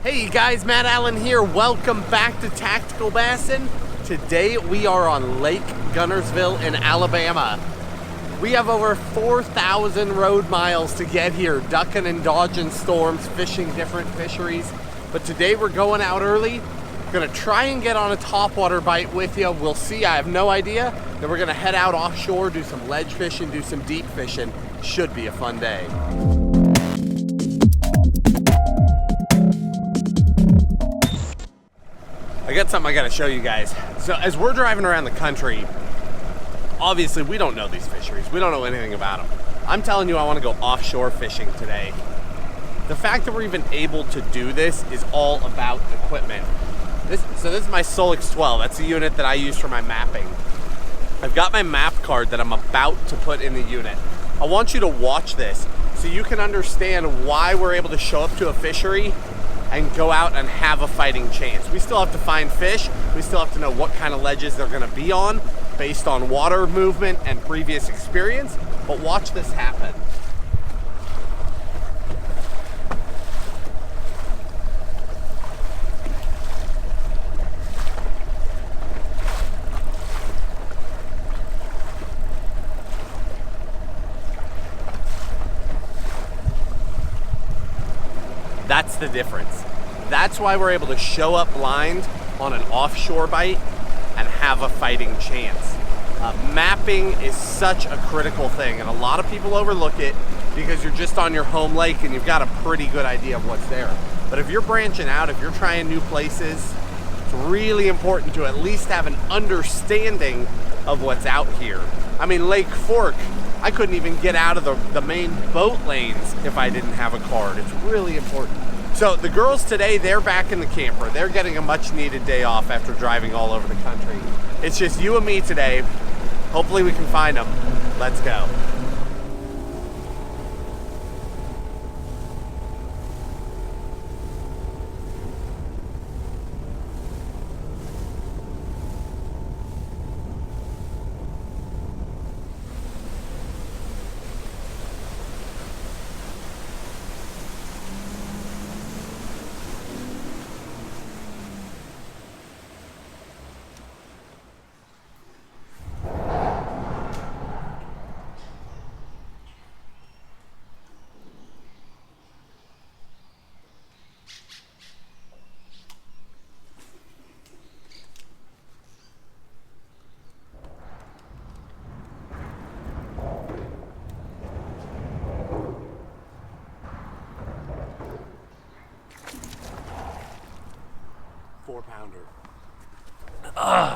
Hey guys, Matt Allen here. Welcome back to TacticalBassin. Today we are on Lake Guntersville in Alabama. We have over 4,000 road miles to get here, ducking and dodging storms, fishing different fisheries. But today we're going out early. Gonna try and get on a topwater bite with you. We'll see, I have no idea. Then we're gonna head out offshore, do some ledge fishing, do some deep fishing. Should be a fun day. I got something I gotta show you guys. So as we're driving around the country, obviously we don't know these fisheries. We don't know anything about them. I'm telling you, I wanna go offshore fishing today. The fact that we're even able to do this is all about equipment. So this is my Solix 12. That's the unit that I use for my mapping. I've got my map card that I'm about to put in the unit. I want you to watch this so you can understand why we're able to show up to a fishery and go out and have a fighting chance. We still have to find fish. We still have to know what kind of ledges they're gonna be on based on water movement and previous experience, but watch this happen. That's the difference. That's why we're able to show up blind on an offshore bite and have a fighting chance. Mapping is such a critical thing, and a lot of people overlook it because you're just on your home lake and you've got a pretty good idea of what's there. But if you're branching out, if you're trying new places, it's really important to at least have an understanding of what's out here. I mean, Lake Fork, I couldn't even get out of the main boat lanes if I didn't have a card. It's really important. So the girls today, they're back in the camper. They're getting a much needed day off after driving all over the country. It's just you and me today. Hopefully we can find them. Let's go.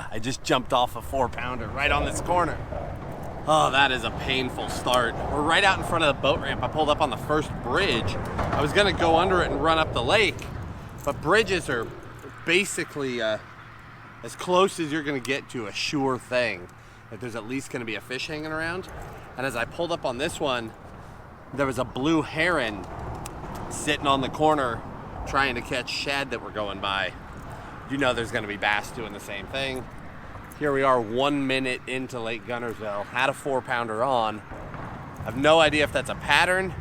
I just jumped off a 4-pounder right on this corner. Oh, that is a painful start. We're right out in front of the boat ramp. I pulled up on the first bridge. I was gonna go under it and run up the lake, but bridges are basically as close as you're gonna get to a sure thing, that there's at least gonna be a fish hanging around. And as I pulled up on this one, there was a blue heron sitting on the corner trying to catch shad that were going by. You know there's gonna be bass doing the same thing. Here we are 1 minute into Lake Guntersville, had a 4-pounder on. I have no idea if that's a pattern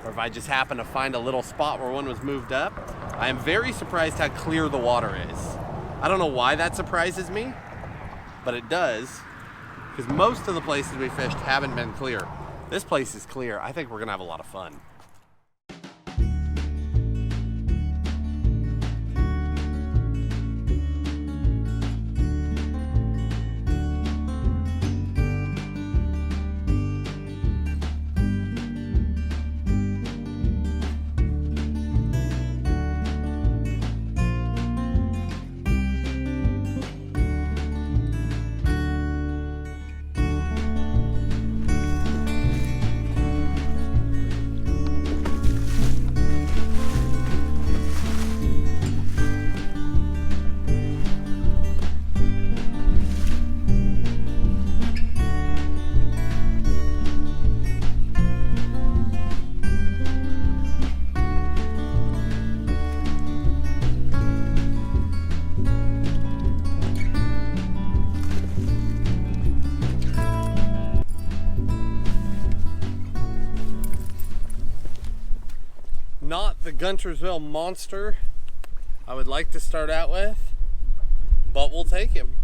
or if I just happened to find a little spot where one was moved up. I am very surprised how clear the water is. I don't know why that surprises me, but it does, because most of the places we fished haven't been clear. This place is clear. I think we're gonna have a lot of fun. Not the Guntersville monster I would like to start out with, but we'll take him.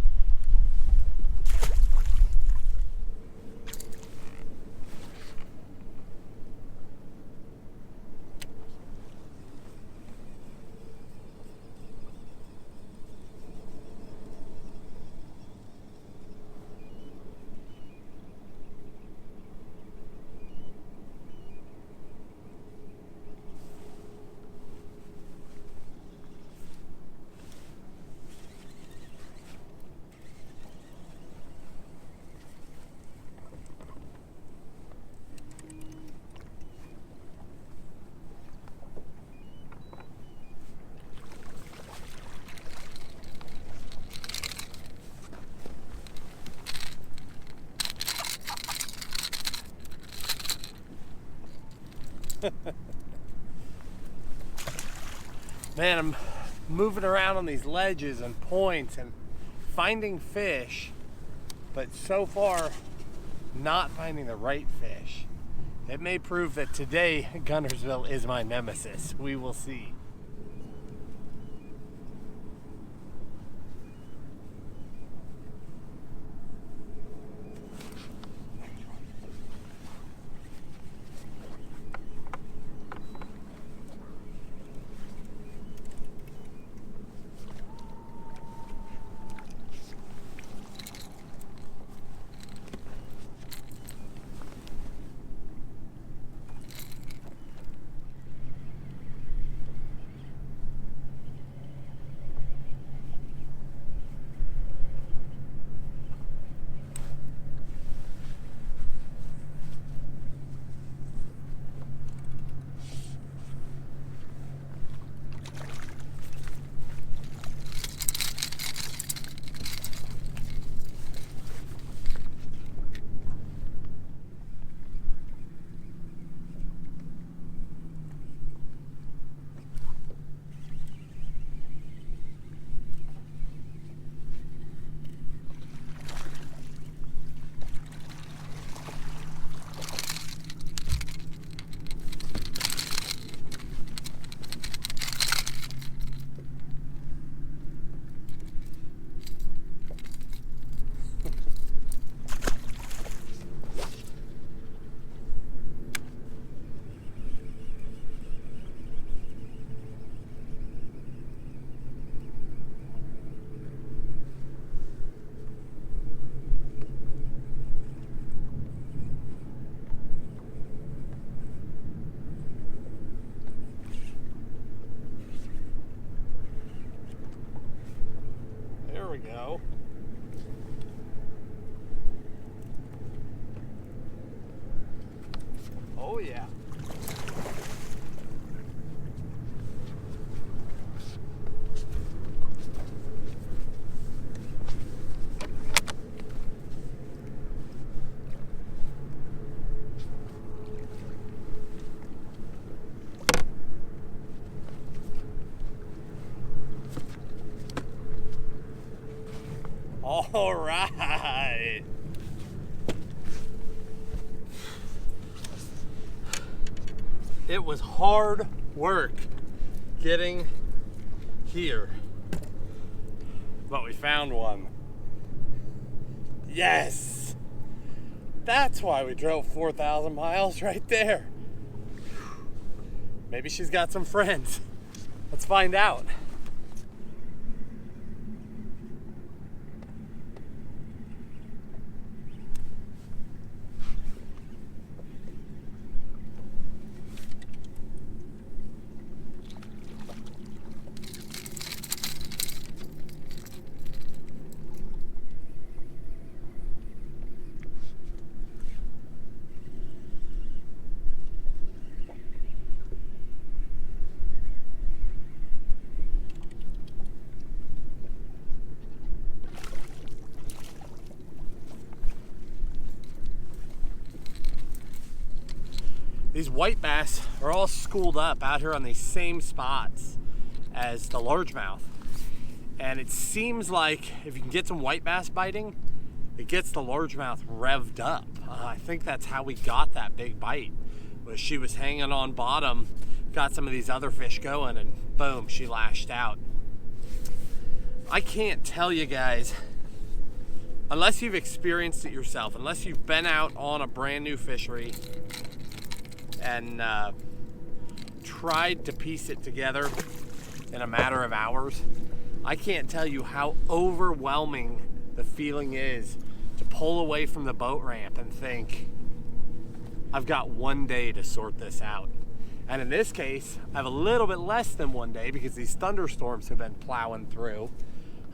Man, I'm moving around on these ledges and points and finding fish, but so far not finding the right fish. It may prove that today Guntersville is my nemesis. We will see. There we go. Oh yeah. All right. It was hard work getting here, but we found one. Yes! That's why we drove 4,000 miles right there. Maybe she's got some friends. Let's find out. These white bass are all schooled up out here on these same spots as the largemouth. And it seems like if you can get some white bass biting, it gets the largemouth revved up. I think that's how we got that big bite, was she was hanging on bottom, got some of these other fish going, and boom, she lashed out. I can't tell you guys, unless you've experienced it yourself, unless you've been out on a brand new fishery and tried to piece it together in a matter of hours, I can't tell you how overwhelming the feeling is to pull away from the boat ramp and think, I've got one day to sort this out. And in this case, I have a little bit less than one day because these thunderstorms have been plowing through.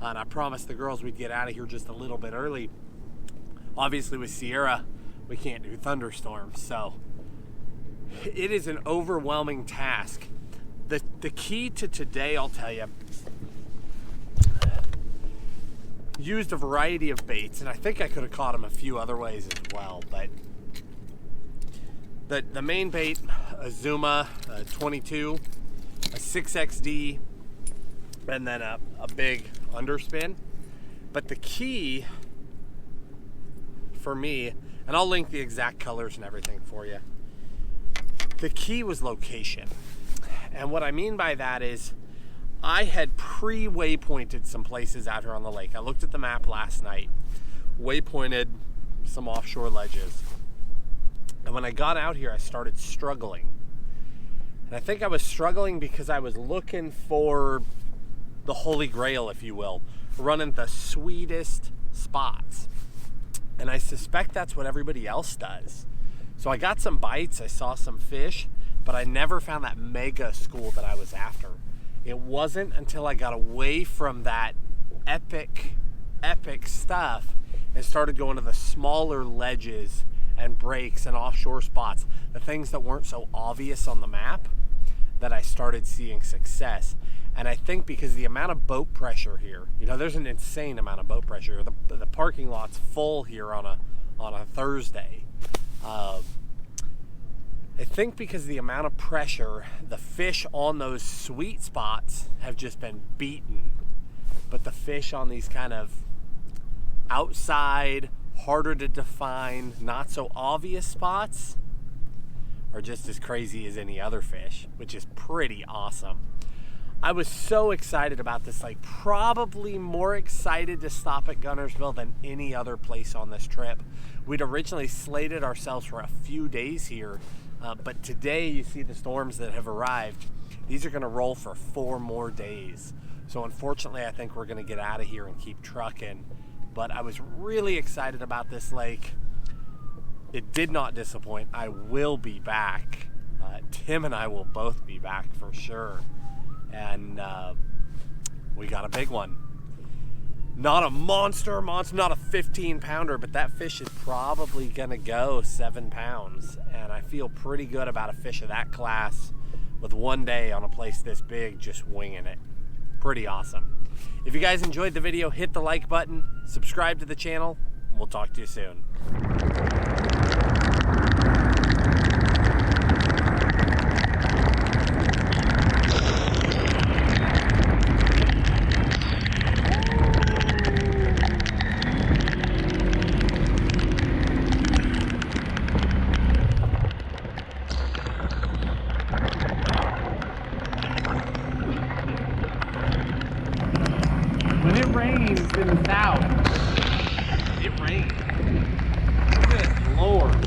And I promised the girls we'd get out of here just a little bit early. Obviously with Sierra, we can't do thunderstorms, so it is an overwhelming task. The key to today, I'll tell you, used a variety of baits, and I think I could have caught them a few other ways as well, but the main bait, a Zuma, a 22, a 6XD, and then a big underspin. But the key for me, and I'll link the exact colors and everything for you, the key was location. And what I mean by that is I had pre-waypointed some places out here on the lake. I looked at the map last night, waypointed some offshore ledges. And when I got out here, I started struggling. And I think I was struggling because I was looking for the holy grail, if you will, running the sweetest spots. And I suspect that's what everybody else does. So I got some bites, I saw some fish, but I never found that mega school that I was after. It wasn't until I got away from that epic stuff and started going to the smaller ledges and breaks and offshore spots, the things that weren't so obvious on the map, that I started seeing success. And I think because the amount of boat pressure here, you know, there's an insane amount of boat pressure. The parking lot's full here on a Thursday. I think because of the amount of pressure, the fish on those sweet spots have just been beaten. But the fish on these kind of outside, harder to define, not so obvious spots are just as crazy as any other fish, which is pretty awesome. I was so excited about this lake, probably more excited to stop at Guntersville than any other place on this trip. We'd originally slated ourselves for a few days here, but today you see the storms that have arrived. These are gonna roll for 4 more days. So unfortunately, I think we're gonna get out of here and keep trucking. But I was really excited about this lake. It did not disappoint. I will be back. Tim and I will both be back for sure. And we got a big one. Not a monster, not a 15-pounder, but that fish is probably gonna go 7 pounds. And I feel pretty good about a fish of that class with one day on a place this big, just winging it. Pretty awesome. If you guys enjoyed the video, hit the like button, subscribe to the channel, and we'll talk to you soon. When it rains in the south, It rained. Good Lord.